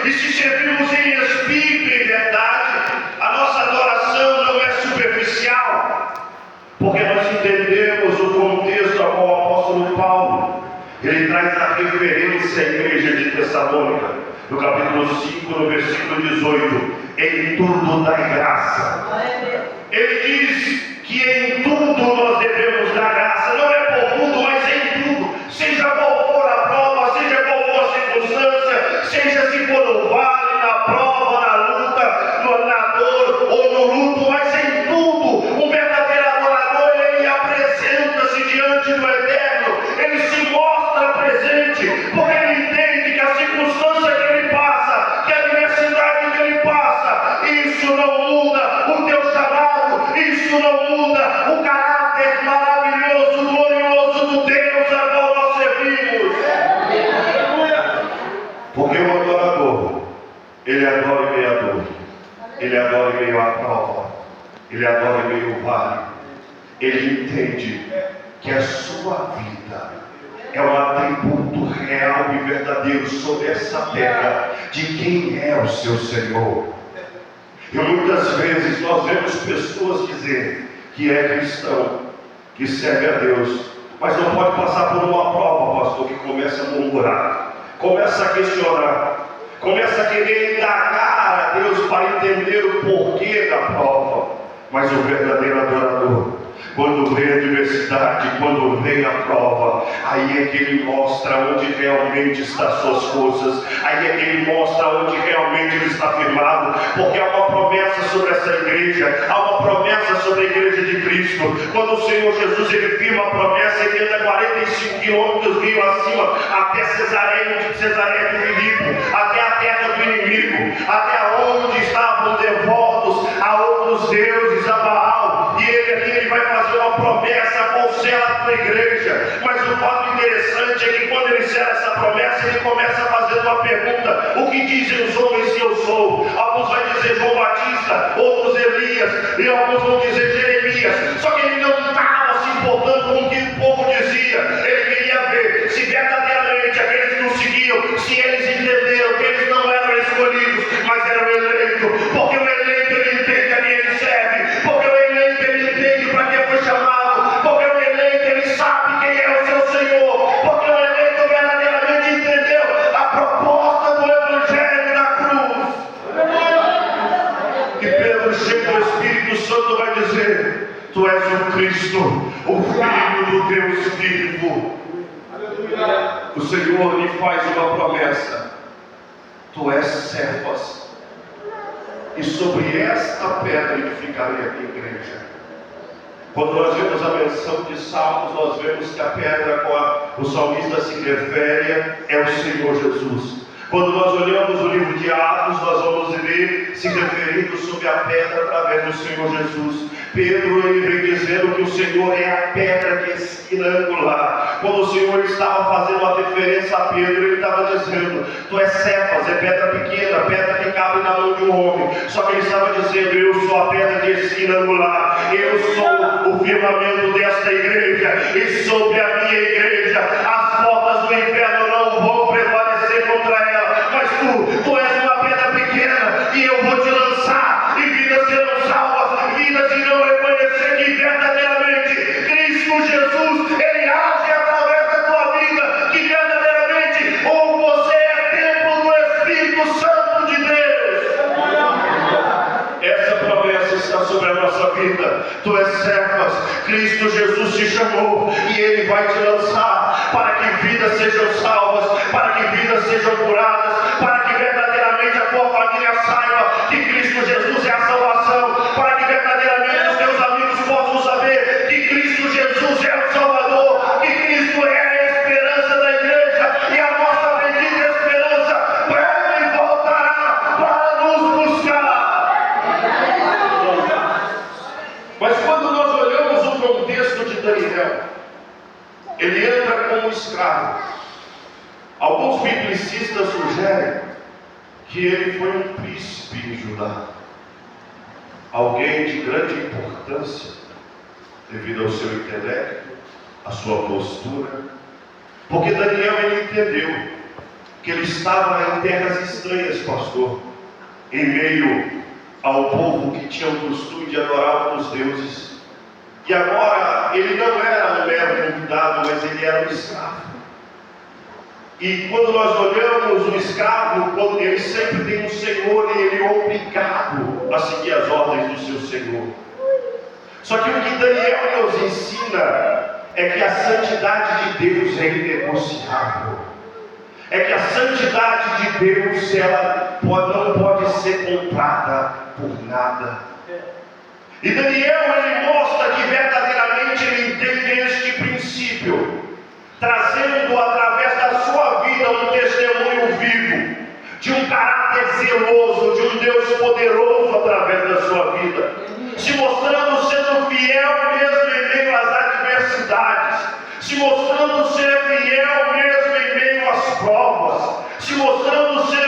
e se servimos em espírito e em verdade, a nossa adoração não é superficial, porque nós entendemos o contexto ao qual o apóstolo Paulo, ele traz a referência à igreja de Tessalônica, no capítulo 5, no versículo 18, em tudo dai graça. Ele diz que em tudo nós devemos dar graça, não é por tudo, mas em tudo, seja qual for a prova, seja qual for a circunstância, seja se for no vale, na prova, na luta, na dor ou no luto, mas em tudo, um verdadeiro adorador, ele apresenta-se diante do Eterno, ele se mostra presente, porque ele entende que a circunstância que ele passa, que a adversidade que ele passa, isso não muda o teu chamado, isso não muda o caráter maravilhoso, glorioso do Deus a qual nós servimos. Porque o adorador, ele adora em meio à dor, ele adora em meio à prova, ele adora em meio ao vale, ele entende que a sua vida é um atributo real e verdadeiro sobre essa terra de quem é o seu Senhor. E muitas vezes nós vemos pessoas dizer que é cristão, que serve a Deus, mas não pode passar por uma prova, pastor, que começa a murmurar, começa a questionar, começa a querer indagar a Deus para entender o porquê da prova. Mas o verdadeiro adorador, quando vem a adversidade, quando vem a prova, aí é que ele mostra onde realmente estão as suas forças, aí é que ele mostra onde realmente ele está firmado, porque há uma promessa sobre essa igreja, há uma promessa sobre a igreja de Cristo. Quando o Senhor Jesus ele firma a promessa, ele anda 45 quilômetros rio acima, até Cesareia de Filipe, até a terra do inimigo, até onde estavam devotos a outros deuses, a Baal, e ele vai fazer uma promessa com o céu da igreja. Mas o fato interessante é que quando ele encerra essa promessa, ele começa a fazer uma pergunta: o que dizem os homens que eu sou? Alguns vão dizer João Batista, outros Elias, e alguns vão dizer Jeremias. Só que ele não estava se importando com o que o povo dizia. Ele queria ver se verdadeiramente aqueles que o seguiam, se eles entenderam que eles não eram escolhidos, mas eram eleitos. Porque o eleito ele entende a quem ele serve, porque o eleito ele entende para que foi chamado, porque o eleito ele sabe quem é o seu Senhor, porque o eleito verdadeiramente entendeu a proposta do Evangelho da cruz. E Pedro, cheio do Espírito Santo, vai dizer: tu és o Cristo, o Filho do Deus vivo. O Senhor lhe faz uma promessa: tu és Cefas, e sobre esta pedra edificarei a minha igreja. Quando nós vemos a menção de Salmos, nós vemos que a pedra a qual o salmista se refere é o Senhor Jesus. Quando nós olhamos o livro de Atos, nós vamos ver se referindo sobre a pedra através do Senhor Jesus. Pedro ele vem dizendo que o Senhor é a pedra de esquina angular. Quando o Senhor estava fazendo a referência a Pedro, ele estava dizendo: tu és Cefas, é pedra pequena, pedra que cabe na mão de um homem. Só que ele estava dizendo: eu sou a pedra de esquina angular, eu sou o firmamento desta igreja, e sobre a minha igreja as portas do inferno não vão prevalecer contra ela. Mas tu és uma pedra pequena, e eu vou te lançar, e vidas serão salvas, vidas irão reconhecer que verdadeiramente Cristo Jesus, ele age através da tua vida, que verdadeiramente ou você é templo do Espírito Santo de Deus. Essa promessa está sobre a nossa vida. Tu és Cefas, Cristo Jesus te chamou, e ele vai te lançar para que vidas sejam salvas, para que vidas sejam curadas, para que verdadeiramente a tua família saiba que Cristo Jesus é a salvação, para que verdadeiramente os teus amigos possam saber que Cristo Jesus é o Salvador, que Cristo é a esperança da igreja, e a nossa bendita esperança breve voltará para nos buscar. Mas quando nós olhamos o contexto de Daniel, ele entra como escravo. Alguns biblicistas sugerem que ele foi um príncipe em Judá, alguém de grande importância, devido ao seu intelecto, à sua postura, porque Daniel ele entendeu que ele estava em terras estranhas, pastor, em meio ao povo que tinha o costume de adorar outros deuses. E agora ele não era um mero convidado, mas ele era um escravo. E quando nós olhamos o escravo, ele sempre tem um senhor e ele é obrigado a seguir as ordens do seu senhor. Só que o que Daniel nos ensina é que a santidade de Deus é inegociável. É que a santidade de Deus não pode ser comprada por nada. E Daniel ele mostra que verdadeiramente ele entende este princípio, trazendo através da sua vida um testemunho vivo de um caráter zeloso, de um Deus poderoso através da sua vida, se mostrando sendo fiel mesmo em meio às adversidades, se mostrando ser fiel mesmo em meio às provas, se mostrando ser